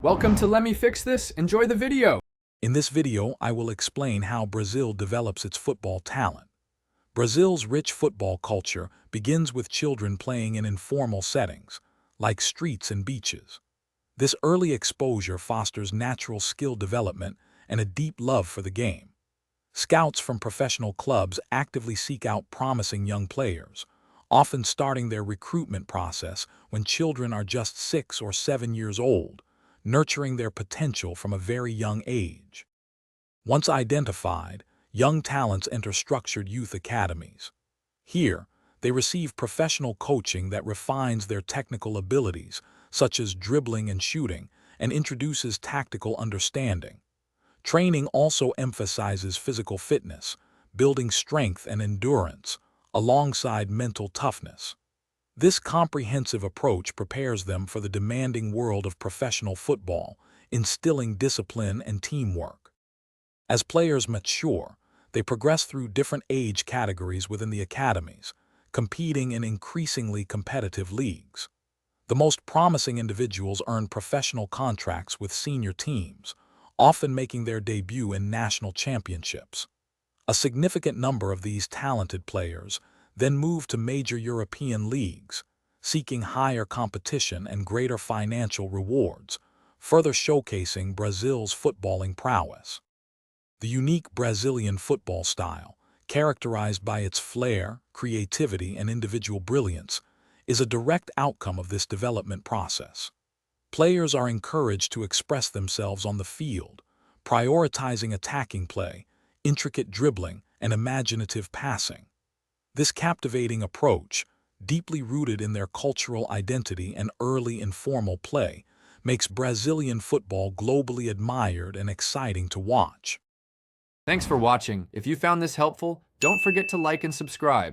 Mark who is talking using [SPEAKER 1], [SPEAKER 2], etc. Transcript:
[SPEAKER 1] Welcome to Let Me Fix This. Enjoy the video.
[SPEAKER 2] In this video, I will explain how Brazil develops its football talent. Brazil's rich football culture begins with children playing in informal settings, like streets and beaches. This early exposure fosters natural skill development and a deep love for the game. Scouts from professional clubs actively seek out promising young players, often starting their recruitment process when children are just 6 or 7 years old, nurturing their potential from a very young age. Once identified, young talents enter structured youth academies. Here, they receive professional coaching that refines their technical abilities, such as dribbling and shooting, and introduces tactical understanding. Training also emphasizes physical fitness, building strength and endurance, alongside mental toughness. This comprehensive approach prepares them for the demanding world of professional football, instilling discipline and teamwork. As players mature, they progress through different age categories within the academies, competing in increasingly competitive leagues. The most promising individuals earn professional contracts with senior teams, often making their debut in national championships. A significant number of these talented players then move to major European leagues, seeking higher competition and greater financial rewards, further showcasing Brazil's footballing prowess. The unique Brazilian football style, characterized by its flair, creativity, and individual brilliance, is a direct outcome of this development process. Players are encouraged to express themselves on the field, prioritizing attacking play, intricate dribbling, and imaginative passing. This captivating approach, deeply rooted in their cultural identity and early informal play, makes Brazilian football globally admired and exciting to watch.
[SPEAKER 1] Thanks for watching. If you found this helpful, don't forget to like and subscribe.